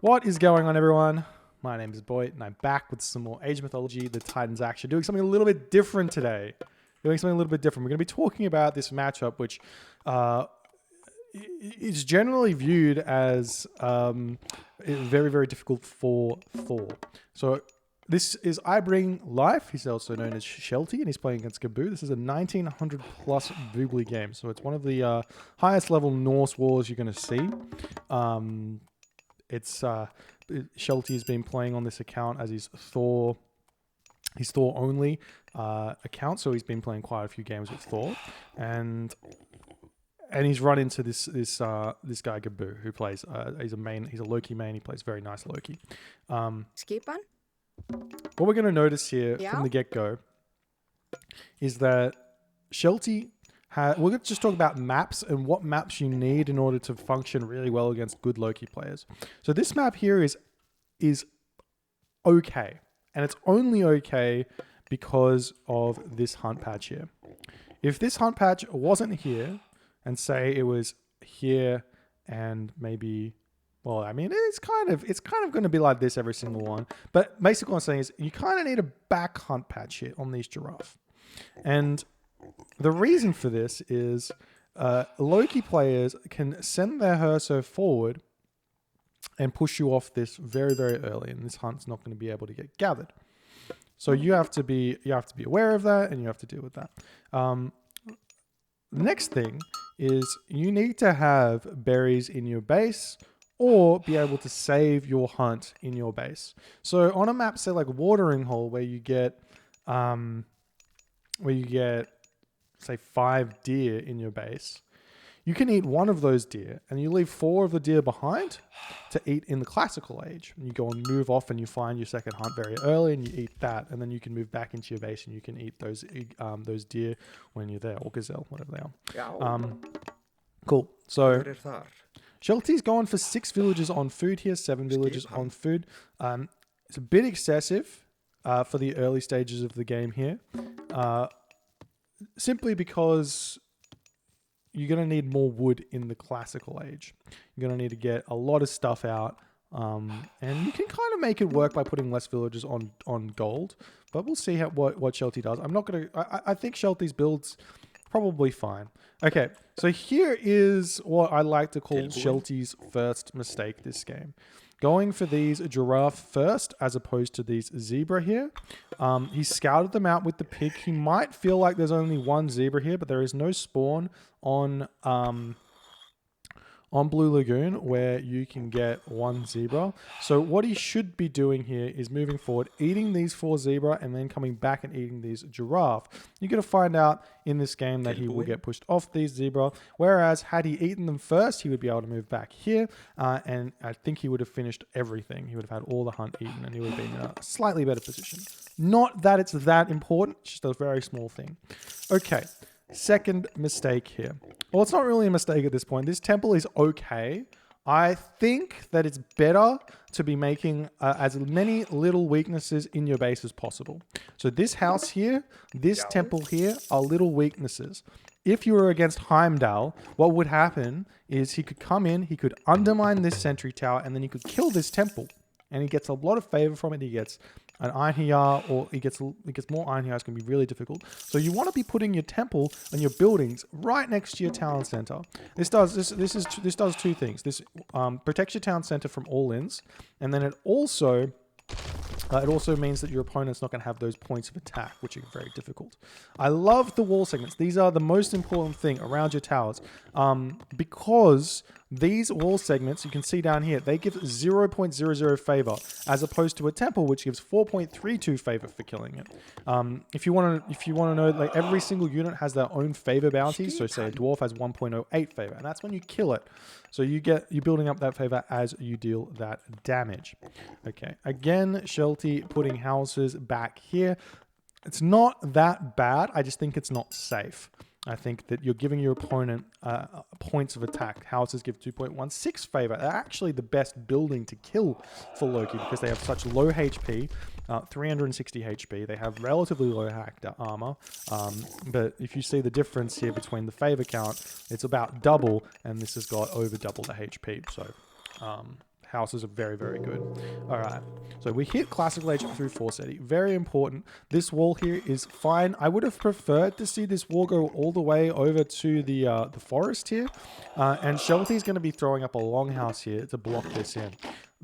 What is going on, everyone? My name is Boyd, and I'm back with some more Age of Mythology, the Titans Action, doing something a little bit different today. We're going to be talking about this matchup, which is generally viewed as very, very difficult for Thor. So this is I Bring Life. He's also known as Shelty, and he's playing against Gabu. This is a 1900 plus Voogly game, so it's one of the highest level Norse wars you're going to see. Shelty has been playing on this account as his Thor only account, so he's been playing quite a few games with Thor, and he's run into this guy Gabu, who plays he's a Loki main. He plays very nice Loki. Skip on? What we're going to notice here from the get-go is that Shelty we're going to just talk about maps and what maps you need in order to function really well against good Loki players. So this map here is okay, and it's only okay because of this hunt patch here. If this hunt patch wasn't here, and say it was here and maybe, well, I mean, it's kind of going to be like this every single one. But basically what I'm saying is you kind of need a back hunt patch here on these giraffe. And the reason for this is Loki players can send their Herso forward and push you off this very, very early, and this hunt's not going to be able to get gathered. So you have to be aware of that, and you have to deal with that. The next thing is you need to have berries in your base or be able to save your hunt in your base. So on a map, say like Watering Hole, where you get say 5 deer in your base, you can eat one of those deer and you leave 4 of the deer behind to eat in the classical age. And you go and move off and you find your second hunt very early and you eat that, and then you can move back into your base and you can eat those deer when you're there, or gazelle, whatever they are. Cool. So Shelty's going for 6 villages on food here, 7 villages on food. It's a bit excessive for the early stages of the game here, simply because you're going to need more wood in the classical age. You're going to need to get a lot of stuff out. And you can kind of make it work by putting less villagers on gold. But we'll see what Shelty does. I think Shelty's build's probably fine. Okay, so here is what I like to call Shelty's first mistake this game. Going for these giraffe first as opposed to these zebra here. He scouted them out with the pig. He might feel like there's only one zebra here, but there is no spawn on Blue Lagoon where you can get one zebra. So what he should be doing here is moving forward, eating these 4 zebra, and then coming back and eating these giraffe. You're going to find out in this game that he will get pushed off these zebra, whereas had he eaten them first, he would be able to move back here, and I think he would have finished everything. He would have had all the hunt eaten, and he would have been in a slightly better position. Not that it's that important, it's just a very small thing. Okay. Second mistake here. Well, it's not really a mistake at this point. This temple is okay. I think that it's better to be making as many little weaknesses in your base as possible. So this house here, this temple here are little weaknesses. If you were against Heimdall, what would happen is he could come in, he could undermine this sentry tower, and then he could kill this temple. And he gets a lot of favor from it. He gets an Einhyar, or he gets more Einhyar. It's going to be really difficult. So you want to be putting your temple and your buildings right next to your town center. This does 2 things. This protects your town center from all-ins, and then it also means that your opponent's not going to have those points of attack, which are very difficult. I love the wall segments. These are the most important thing around your towers, because these wall segments, you can see down here, they give 0.00 favor, as opposed to a temple, which gives 4.32 favor for killing it. If you want to know, like, every single unit has their own favor bounties. So say a dwarf has 1.08 favor, and that's when you kill it. So you're building up that favor as you deal that damage. Okay, again, Shelty putting houses back here. It's not that bad. I just think it's not safe. I think that you're giving your opponent points of attack. Houses give 2.16 favor. They're actually the best building to kill for Loki because they have such low HP, 360 HP. They have relatively low hacked armor. But if you see the difference here between the favor count, it's about double, and this has got over double the HP. So houses are very, very good. All right. So we hit Classical Age through Forseti. Very important. This wall here is fine. I would have preferred to see this wall go all the way over to the forest here. And Shelty is going to be throwing up a longhouse here to block this in.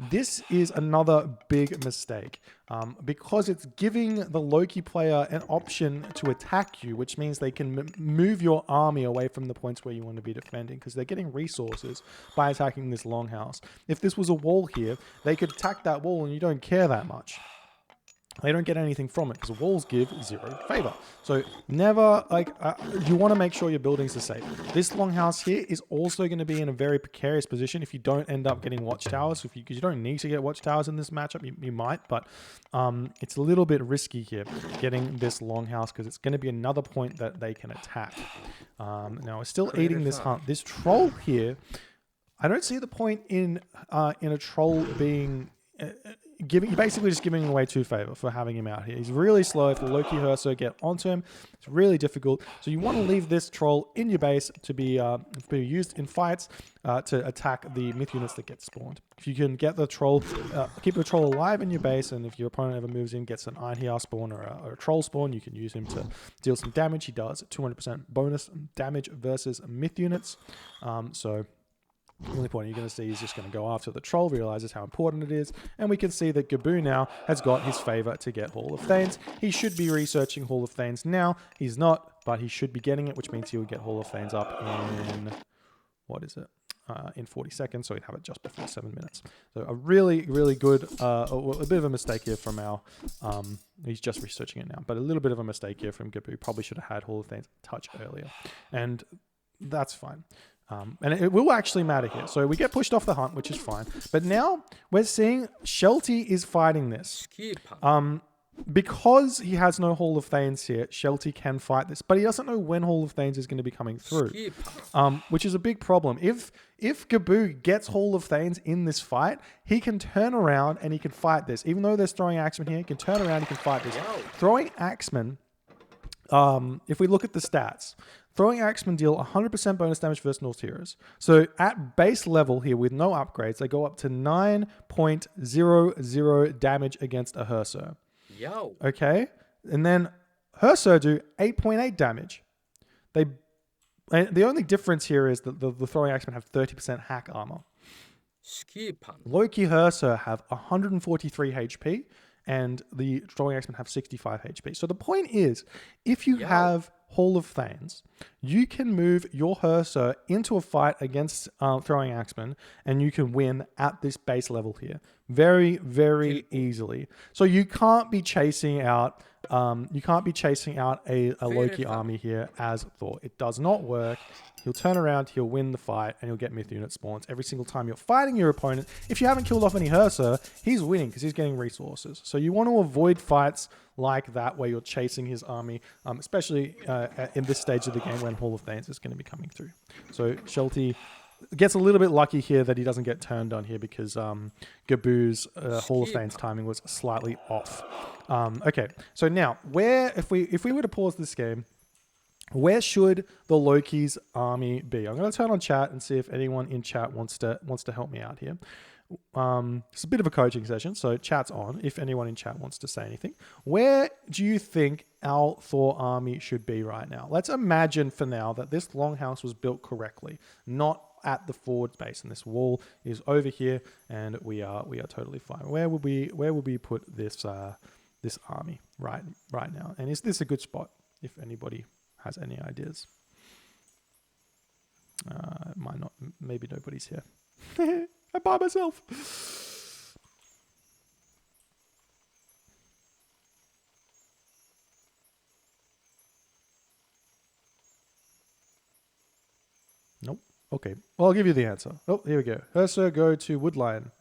This is another big mistake because it's giving the Loki player an option to attack you, which means they can move your army away from the points where you want to be defending because they're getting resources by attacking this longhouse. If this was a wall here, they could attack that wall and you don't care that much. They don't get anything from it because walls give 0 favor. So never, you want to make sure your buildings are safe. This longhouse here is also going to be in a very precarious position if you don't end up getting watchtowers. Because you don't need to get watchtowers in this matchup. You might, but it's a little bit risky here getting this longhouse because it's going to be another point that they can attack. Now we're still eating this hunt. This troll here, I don't see the point in a troll being... you're basically just giving away 2 favor for having him out here. He's really slow. If the Loki Herso get onto him, it's really difficult. So you want to leave this troll in your base to be used in fights to attack the myth units that get spawned. If you can get the troll, keep the troll alive in your base, and if your opponent ever moves in, gets an Iron Hear spawn or a troll spawn, you can use him to deal some damage. He does 200% bonus damage versus myth units. So... the only point you're going to see is just going to go after the troll, realizes how important it is, and we can see that Gabu now has got his favor to get Hall of Thanes. He should be researching Hall of Thanes now. He's not, but he should be getting it, which means he will get Hall of Thanes up in, what is it? In 40 seconds, so he'd have it just before 7 minutes. So a really, really good, a bit of a mistake here from our, he's just researching it now, but a little bit of a mistake here from Gabu. Probably should have had Hall of Thanes a touch earlier, and that's fine. And it will actually matter here. So we get pushed off the hunt, which is fine. But now we're seeing Shelty is fighting this. Because he has no Hall of Thanes here, Shelty can fight this. But he doesn't know when Hall of Thanes is going to be coming through. Which is a big problem. If Gabu gets Hall of Thanes in this fight, he can turn around and he can fight this. Even though there's throwing axemen here, he can turn around and he can fight this. Throwing axemen, if we look at the stats... throwing axemen deal 100% bonus damage versus Norse heroes. So at base level here with no upgrades, they go up to 9.00 damage against a Herso. Yo. Okay? And then Herso do 8.8 damage. And the only difference here is that the throwing axemen have 30% hack armor. Loki Herso have 143 HP and the throwing axemen have 65 HP. So the point is, if you have Hall of Thanes, you can move your Herso into a fight against throwing axemen, and you can win at this base level here very, very easily. So you can't be chasing out a Loki army here as Thor. It does not work. He'll turn around, he'll win the fight, and he'll get myth unit spawns every single time you're fighting your opponent. If you haven't killed off any Herso, he's winning because he's getting resources. So you want to avoid fights like that where you're chasing his army, especially in this stage of the game when Hall of Thanes is going to be coming through. So Shelty gets a little bit lucky here that he doesn't get turned on here because Gabu's Hall of Thanes timing was slightly off. Okay, so now if we were to pause this game, where should the Loki's army be? I'm going to turn on chat and see if anyone in chat wants to help me out here. It's a bit of a coaching session, so chat's on. If anyone in chat wants to say anything, where do you think our Thor army should be right now? Let's imagine for now that this longhouse was built correctly, not at the forward base, and this wall is over here, and we are totally fine. Where would we put this this army right now? And is this a good spot? If anybody has any ideas, it might not. Maybe nobody's here. I'm by myself. Nope. Okay. Well, I'll give you the answer. Oh, here we go. Herso go to Woodline.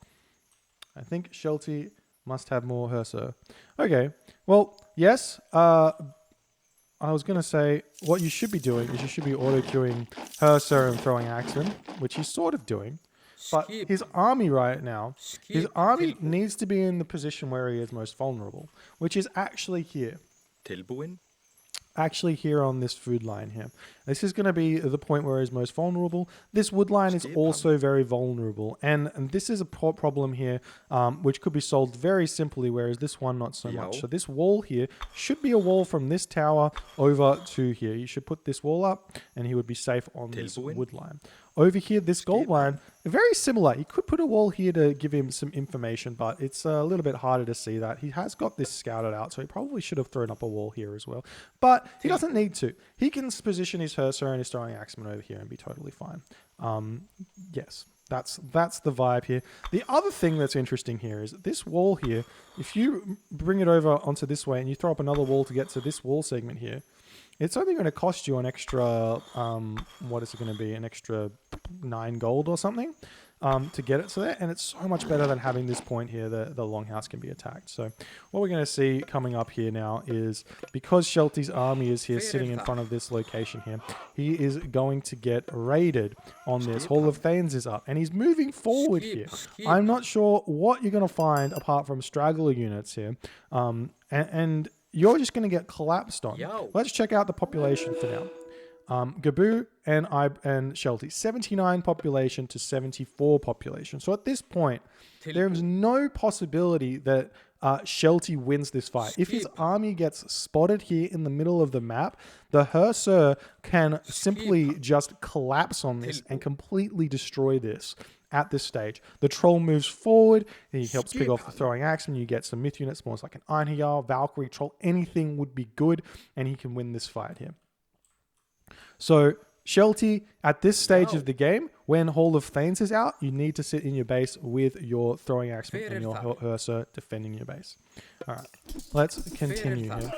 I think Shelty must have more Herso. Okay. Well, yes. I was going to say what you should be doing is you should be auto-queuing Herso and throwing axemen, which he's sort of doing. But his army right now, his army needs to be in the position where he is most vulnerable, which is actually here. actually here on this food line here. This is going to be the point where he's most vulnerable. This wood line is also very vulnerable. And this is a problem here, which could be solved very simply, whereas this one not so much. So this wall here should be a wall from this tower over to here. You should put this wall up and he would be safe on this wood line. Over here, this gold line, very similar. You could put a wall here to give him some information, but it's a little bit harder to see that. He has got this scouted out, so he probably should have thrown up a wall here as well. But he doesn't need to. He can position his Cursor and his throwing axeman over here and be totally fine. Yes, that's the vibe here. The other thing that's interesting here is this wall here, if you bring it over onto this way and you throw up another wall to get to this wall segment here, it's only going to cost you an extra, what is it going to be, an extra 9 gold or something to get it to there. And it's so much better than having this point here, the longhouse can be attacked. So what we're going to see coming up here now is, because Shelty's army is here sitting in front of this location here, he is going to get raided on this. Hall of Thanes is up and he's moving forward here. I'm not sure what you're going to find apart from straggler units here. And you're just going to get collapsed on. Let's check out the population for now. Gabu and Shelty, 79 population to 74 population. So at this point, there is no possibility that Shelty wins this fight. If his army gets spotted here in the middle of the map, the Cursor can simply just collapse on this and completely destroy this. At this stage, the troll moves forward. He helps pick off the throwing axe, and you get some myth units, more like an Einherjar, Valkyrie, troll. Anything would be good, and he can win this fight here. So Shelty, at this stage of the game, when Hall of Thanes is out, you need to sit in your base with your throwing axeman and your Cursor defending your base. All right, let's continue here.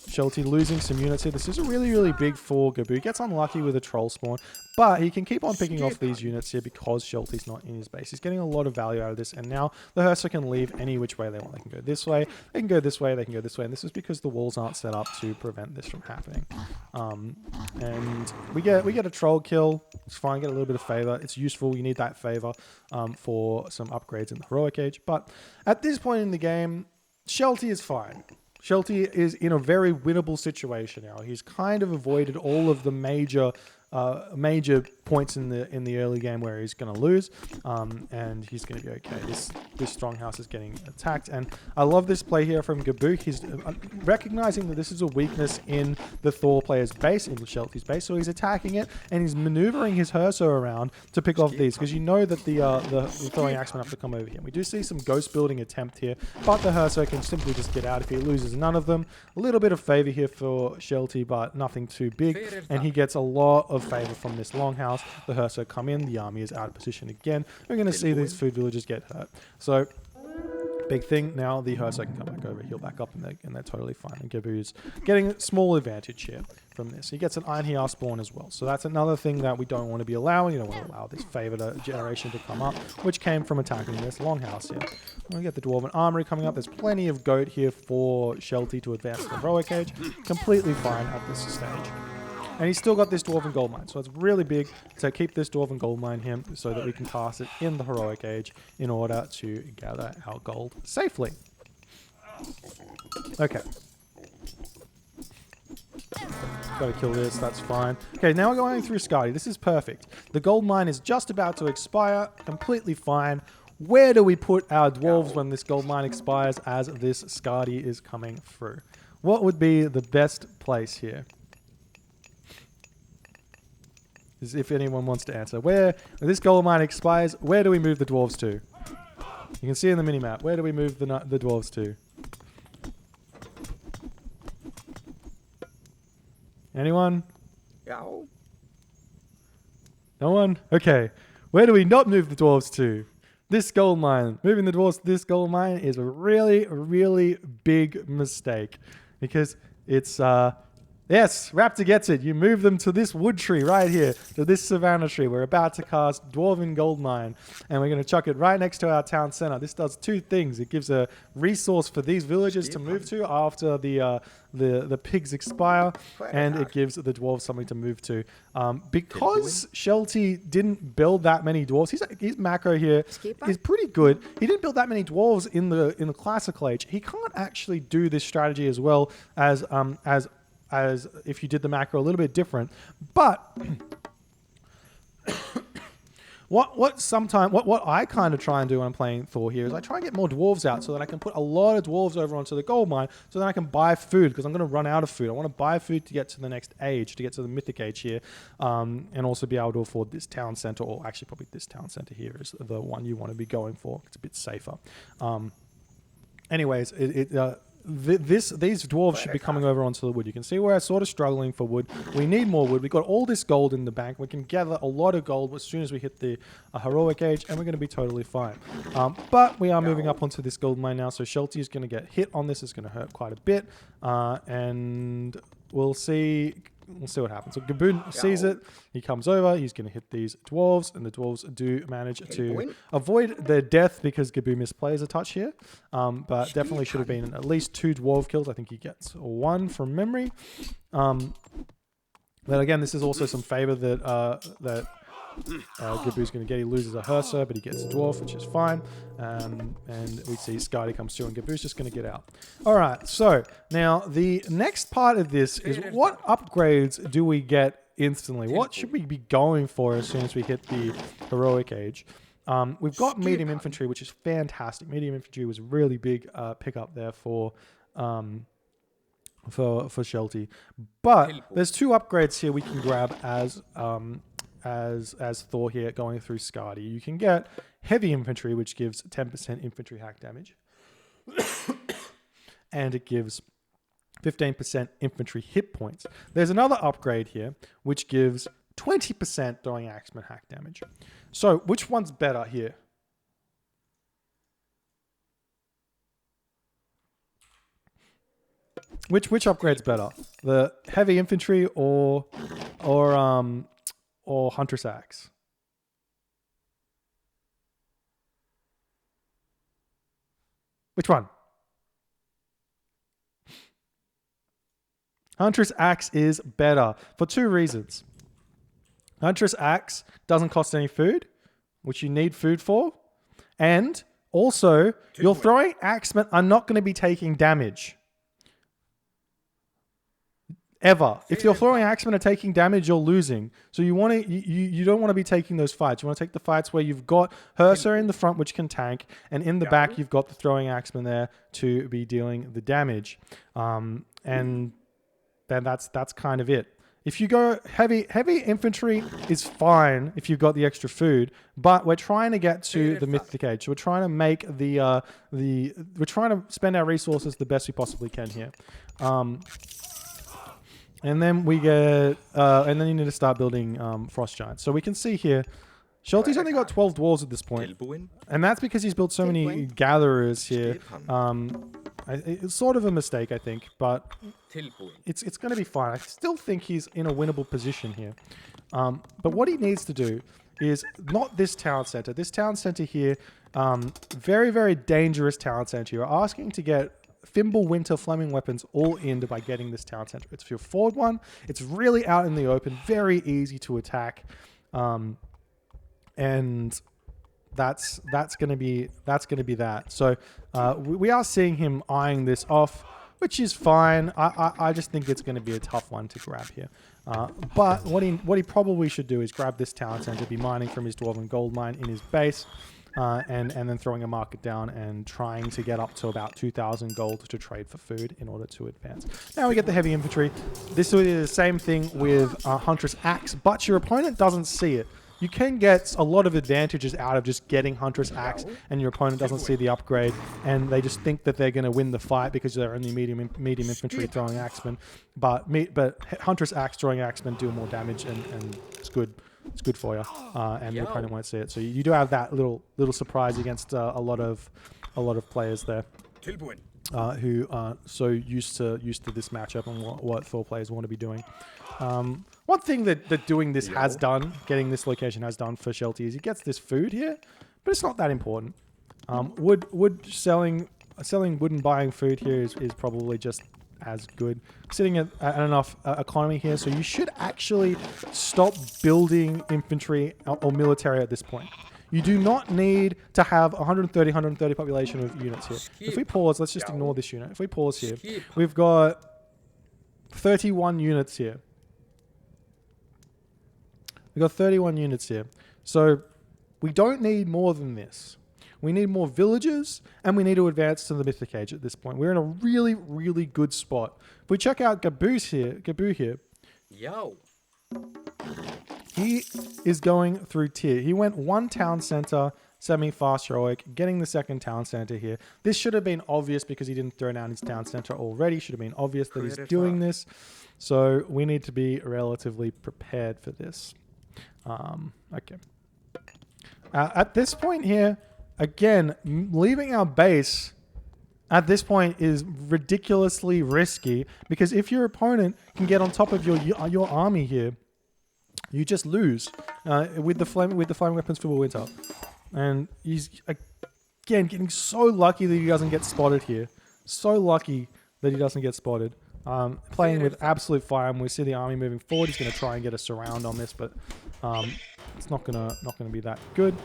Shelty losing some units here. This is really, really big for Gabu. He gets unlucky with a troll spawn, but he can keep on picking off these units here because Shelty's not in his base. He's getting a lot of value out of this, and now the Cursor can leave any which way they want. They can go this way, they can go this way, they can go this way, and this is because the walls aren't set up to prevent this from happening. And we get a troll kill. It's fine, get a little bit of favor. It's useful. You need that favor for some upgrades in the heroic age. But at this point in the game, Shelty is fine. Shelty is in a very winnable situation now. He's kind of avoided all of the major points in the early game where he's going to lose, and he's going to be okay. This strong house is getting attacked, and I love this play here from Gabu. He's recognizing that this is a weakness in the Thor player's base, in Shelty's base, so he's attacking it, and he's maneuvering his Cursor around to pick off these, because you know that the throwing axemen have to come over here. We do see some ghost building attempt here, but the Cursor can simply just get out if he loses none of them. A little bit of favor here for Shelty, but nothing too big, and he gets a lot of favor from this longhouse. The Cursor come in, the army is out of position again. We're going to see these food villagers get hurt. So, big thing, now the Cursor can come back over, heal back up, and they're totally fine. And Gabu's getting a small advantage here from this. He gets an Einherjar spawn as well. So that's another thing that we don't want to be allowing. You don't want to allow this favored generation to come up, which came from attacking this longhouse here. We get the Dwarven Armory coming up. There's plenty of goat here for Shelty to advance the heroic age. Completely fine at this stage. And he's still got this Dwarven Gold Mine. So it's really big to keep this Dwarven Gold Mine here so that we can cast it in the heroic age in order to gather our gold safely. Okay. Gotta kill this, that's fine. Okay, now we're going through Skadi. This is perfect. The gold mine is just about to expire. Completely fine. Where do we put our dwarves when this gold mine expires as this Skadi is coming through? What would be the best place here? If anyone wants to answer. When this gold mine expires, where do we move the dwarves to? You can see in the minimap. Where do we move the dwarves to? Anyone? No. No one? Okay. Where do we not move the dwarves to? This gold mine. Moving the dwarves to this gold mine is a really, really big mistake. Because it's... Yes, Raptor gets it. You move them to this wood tree right here, to this savannah tree. We're about to cast Dwarven Gold Mine, and we're going to chuck it right next to our town center. This does two things. It gives a resource for these villagers to move to after the pigs expire, and it gives the dwarves something to move to. Because Shelty didn't build that many dwarves, his macro here is pretty good. He didn't build that many dwarves in the classical age. He can't actually do this strategy as well as as if you did the macro a little bit different. But what I kind of try and do when I'm playing Thor here is I try and get more dwarves out so that I can put a lot of dwarves over onto the gold mine so that I can buy food, because I'm going to run out of food. I want to buy food to get to the next age, to get to the mythic age here, and also be able to afford this town center, or actually probably this town center here is the one you want to be going for. It's a bit safer. Anyways, these dwarves should be coming over onto the wood. You can see we're sort of struggling for wood. We need more wood. We've got all this gold in the bank. We can gather a lot of gold as soon as we hit the heroic age, and we're going to be totally fine. But we are moving up onto this gold mine now, so Shelty is going to get hit on this. It's going to hurt quite a bit, and we'll see what happens. So Gaboon sees it. He comes over. He's going to hit these dwarves, and the dwarves do manage to avoid their death because Gaboon misplays a touch here. But definitely should have been at least 2 dwarf kills. I think he gets 1 from memory. But again, this is also some favor that Gaboo's going to get. He loses a Herser, but he gets a dwarf, which is fine. And we see Skadi comes through, and Gaboo's just going to get out. All right, so now the next part of this is what upgrades do we get instantly? What should we be going for as soon as we hit the heroic age? We've got medium infantry, which is fantastic. Medium infantry was a really big pickup there for Shelty. But there's 2 upgrades here we can grab as Thor here going through Skadi. You can get heavy infantry, which gives 10% infantry hack damage. And it gives 15% infantry hit points. There's another upgrade here, which gives 20% throwing axeman hack damage. So which one's better here? Which upgrade's better? The heavy infantry or Hunter's Axe? Which one? Hunter's Axe is better for 2 reasons. Hunter's Axe doesn't cost any food, which you need food for. And also, your throwing axemen are not going to be taking damage. Ever. If your throwing axemen are taking damage, you're losing. So you want to, you don't want to be taking those fights. You want to take the fights where you've got Herser in the front, which can tank, and in the back you've got the throwing axemen there to be dealing the damage. And then that's kind of it. If you go heavy infantry is fine if you've got the extra food, but we're trying to get to the mythic age. So we're trying to make we're trying to spend our resources the best we possibly can here. And then we get, and then you need to start building frost giants. So we can see here, Shelty's only got 12 dwarves at this point, and that's because he's built so many gatherers here. It's sort of a mistake, I think, but it's going to be fine. I still think he's in a winnable position here. But what he needs to do is not this town center. This town center here, very, very dangerous town center. You're asking to get Thimble Winter Fleming weapons all in by getting this town center. It's your forward one. It's really out in the open, very easy to attack, and that's gonna be that. So we are seeing him eyeing this off, which is fine. I just think it's going to be a tough one to grab here. But what he probably should do is grab this town center, be mining from his dwarven gold mine in his base. And then throwing a market down and trying to get up to about 2,000 gold to trade for food in order to advance. Now we get the heavy infantry. This will be the same thing with Hunter's Axe, but your opponent doesn't see it. You can get a lot of advantages out of just getting Hunter's Axe, and your opponent doesn't see the upgrade, and they just think that they're going to win the fight because they're only medium infantry throwing axemen. But Hunter's Axe throwing axemen do more damage, and it's good. It's good for you, and the opponent won't see it. So you do have that little surprise against a lot of players there who are so used to this matchup and what Thor players want to be doing. One thing that doing this has done, getting this location has done for Shelty is he gets this food here, but it's not that important. Wood selling wood and buying food here is probably just as good. Sitting at enough economy here, so you should actually stop building infantry or military at this point. You do not need to have 130 population of units here. If we pause, let's just ignore this unit. If we pause here, we've got 31 units here. We've got 31 units here. So we don't need more than this. We need more villagers, and we need to advance to the Mythic Age at this point. We're in a really, really good spot. If we check out Gaboo here. Yo. He is going through tier. He went 1 town center, semi-fast heroic, getting the 2nd town center here. This should have been obvious because he didn't throw down his town center already. Should have been obvious that he's doing this. So we need to be relatively prepared for this. Okay. At this point here, again, leaving our base at this point is ridiculously risky because if your opponent can get on top of your army here, you just lose with the flaming weapons for winter. And he's again getting so lucky that he doesn't get spotted here. So lucky that he doesn't get spotted. Playing with absolute fire, and we see the army moving forward. He's going to try and get a surround on this, but it's not gonna be that good.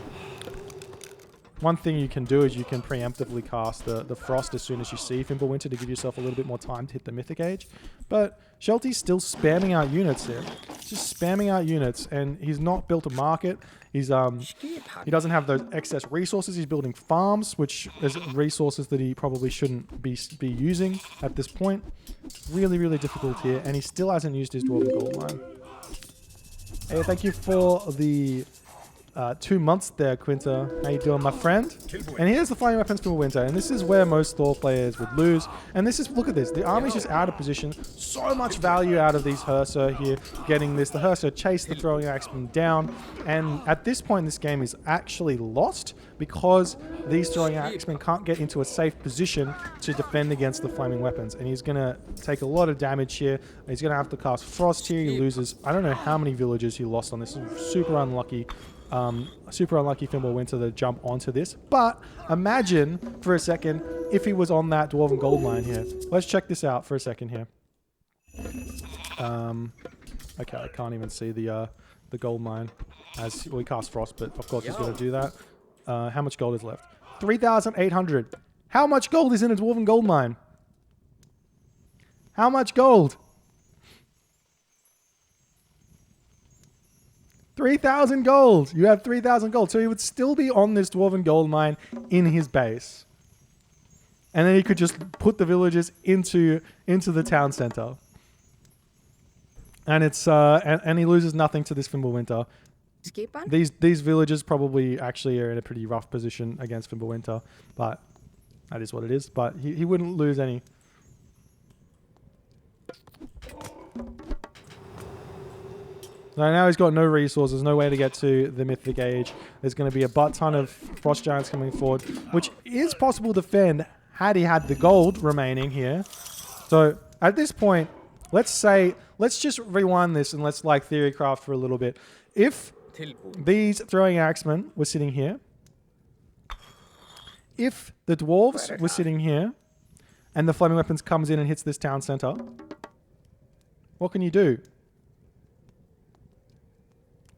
One thing you can do is you can preemptively cast the Frost as soon as you see Fimbulwinter to give yourself a little bit more time to hit the Mythic Age. But Shelty's still spamming out units here. Just spamming out units, and he's not built a market. He's he doesn't have those excess resources. He's building farms, which is resources that he probably shouldn't be using at this point. Really, really difficult here, and he still hasn't used his Dwarven Gold Mine. Hey, thank you for the 2 months there, Quinta. How you doing, my friend? And here's the flying weapons for winter, and this is where most Thor players would lose. And this is, look at this, the army's just out of position. So much value out of these Herser here, getting this. The Herser chase the throwing axemen down, and at this point, this game is actually lost because these throwing axemen can't get into a safe position to defend against the flaming weapons. And he's gonna take a lot of damage here. He's gonna have to cast Frost here. He loses, I don't know how many villagers he lost on this. Super unlucky. Super unlucky Fimbulwinter to jump onto this. But imagine for a second if he was on that Dwarven Gold Mine here. Let's check this out for a second here. Okay, I can't even see the gold mine as we cast Frost, but of course he's going to do that. How much gold is left? 3,800. How much gold is in a Dwarven Gold Mine? How much gold? 3,000 gold. You have 3,000 gold. So he would still be on this Dwarven Gold Mine in his base. And then he could just put the villagers into the town center. And it's and he loses nothing to this Fimbulwinter. Escape on? These villagers probably actually are in a pretty rough position against Fimbulwinter, but that is what it is. But he wouldn't lose any. So now he's got no resources, no way to get to the Mythic Age. There's going to be a butt ton of Frost Giants coming forward, which is possible to defend had he had the gold remaining here. So at this point, let's just rewind this and let's like theorycraft for a little bit. If these throwing axemen were sitting here, if the dwarves were sitting here, and the flaming weapons comes in and hits this town center, what can you do?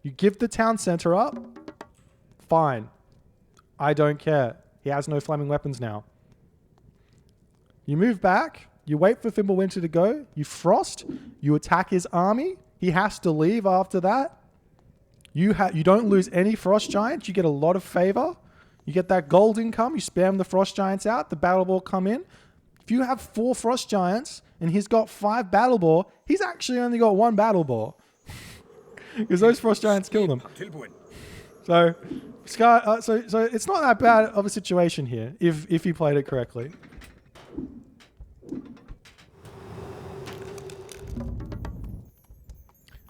You give the town center up? Fine. I don't care. He has no flaming weapons now. You move back. You wait for Fimbulwinter to go. You frost. You attack his army. He has to leave after that. You don't lose any Frost Giants. You get a lot of favor. You get that gold income. You spam the Frost Giants out. The Battle Ball come in. If you have 4 Frost Giants and he's got 5 Battle Ball, he's actually only got 1 Battle Ball. Because those Frost Giants killed him. So, so it's not that bad of a situation here if he played it correctly.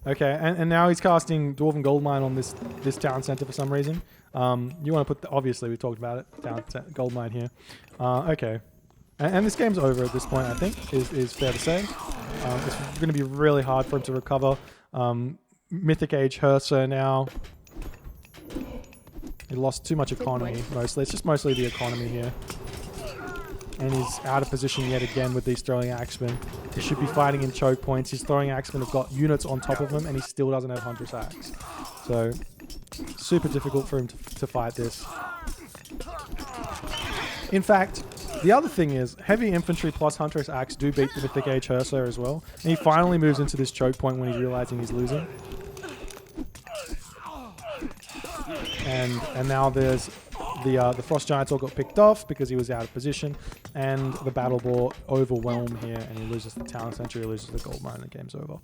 Okay, and now he's casting Dwarven Gold Mine on this town center for some reason. You want to put obviously we talked about it, Gold Mine here. Okay, and this game's over at this point. I think is fair to say. It's going to be really hard for him to recover. Mythic Age Herser now. He lost too much economy mostly. It's just mostly the economy here. And he's out of position yet again with these throwing axemen. He should be fighting in choke points. His throwing axemen have got units on top of him and he still doesn't have Hunter's Axe. So, super difficult for him to fight this. In fact, The other thing is, heavy infantry plus Huntress Axe do beat the Mythic Age Hearser as well. And he finally moves into this choke point when he's realizing he's losing. And now there's the Frost Giants all got picked off because he was out of position, and the Battle Boar overwhelm here, and he loses the Town Center, he loses the Gold Mine, and the game's over.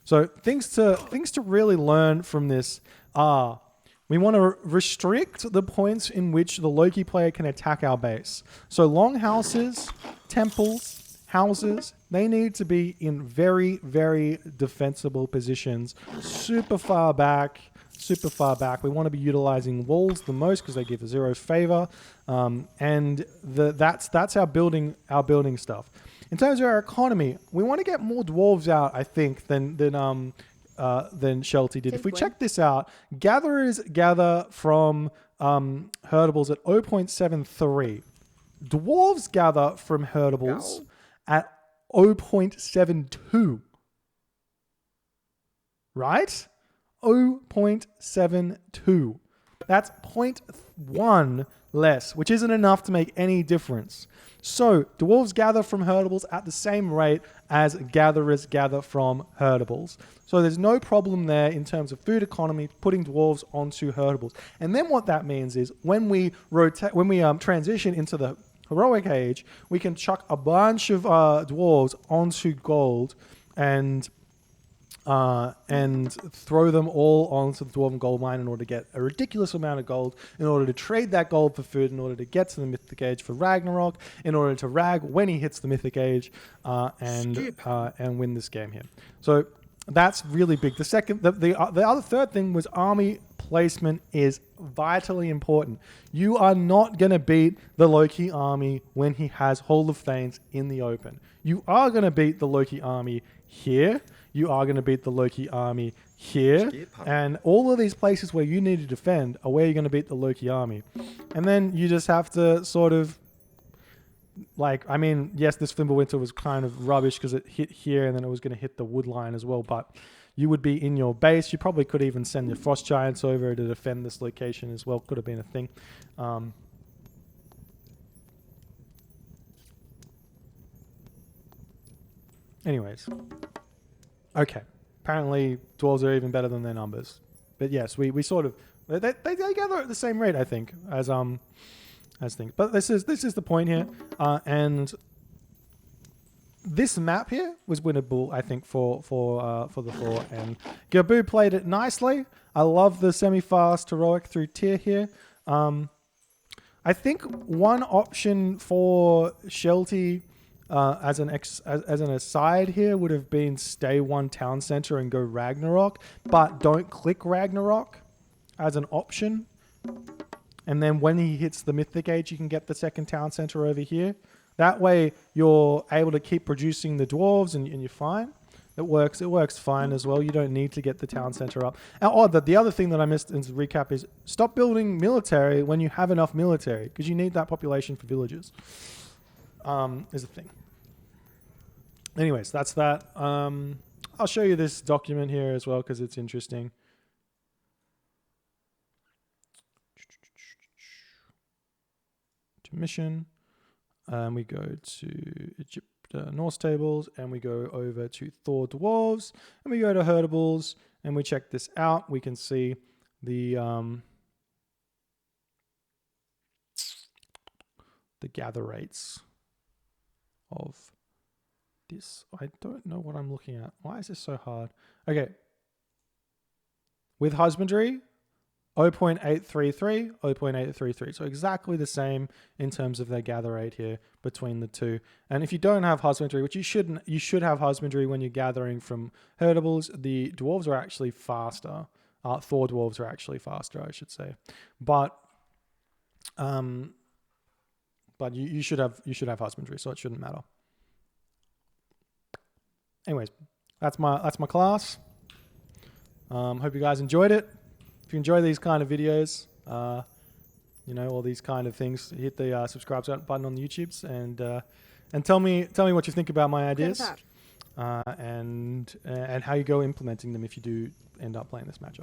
So things to really learn from this are, we want to restrict the points in which the Loki player can attack our base. So longhouses, temples, houses, they need to be in very, very defensible positions, super far back. We want to be utilizing walls the most because they give a 0 favor, and that's our building stuff. In terms of our economy, we want to get more dwarves out, I think, than Shelty did. If we check this out, gatherers gather from herdables at 0.73. Dwarves gather from herdables at 0.72. Right? 0.72. That's 0.1 less, which isn't enough to make any difference. So dwarves gather from herdables at the same rate as gatherers gather from herdables. So there's no problem there in terms of food economy, putting dwarves onto herdables. And then what that means is when we transition into the heroic age, we can chuck a bunch of dwarves onto gold and throw them all onto the Dwarven Gold Mine in order to get a ridiculous amount of gold, in order to trade that gold for food, in order to get to the Mythic Age for Ragnarok, in order to rag when he hits the Mythic Age, and win this game here. So that's really big. The third thing was army placement is vitally important. You are not going to beat the Loki army when he has Hall of Thanes in the open. You are going to beat the Loki army here. You are going to beat the Loki army here. And all of these places where you need to defend are where you're going to beat the Loki army. And then you just have to sort of, like, I mean, yes, this Fimbulwinter was kind of rubbish because it hit here and then it was going to hit the wood line as well, but you would be in your base. You probably could even send your Frost Giants over to defend this location as well. Could have been a thing. Anyways. Okay. Apparently, dwarves are even better than their numbers. But yes, we sort of... They gather at the same rate, I think, as things. But this is the point here. And this map here was winnable, I think, for the Thor. And Gabu played it nicely. I love the semi-fast heroic through tier here. I think one option for Shelty... as an aside here would have been stay one town center and go Ragnarok, but don't click Ragnarok as an option. And then when he hits the Mythic Age, you can get the second town center over here. That way you're able to keep producing the dwarves and you're fine. It works fine as well. You don't need to get the town center up. The other thing that I missed in the recap is stop building military when you have enough military, because you need that population for villages. Is a thing. Anyways, that's that. I'll show you this document here as well because it's interesting. To mission. We go to Egypt, Norse tables, and we go over to Thor dwarves, and we go to herdables, and we check this out. We can see the gather rates of this. I don't know what I'm looking at. Why is this so hard? Okay. With husbandry, 0.833, 0.833. So exactly the same in terms of their gather rate here between the two. And if you don't have husbandry, which you shouldn't, you should have husbandry when you're gathering from herdables. The dwarves are actually faster. Thor dwarves are actually faster, I should say. But you should have husbandry, so it shouldn't matter. Anyways, that's my class. Hope you guys enjoyed it. If you enjoy these kind of videos, all these kind of things, hit the subscribe button on the YouTubes and tell me what you think about my ideas, and how you go implementing them if you do end up playing this matchup.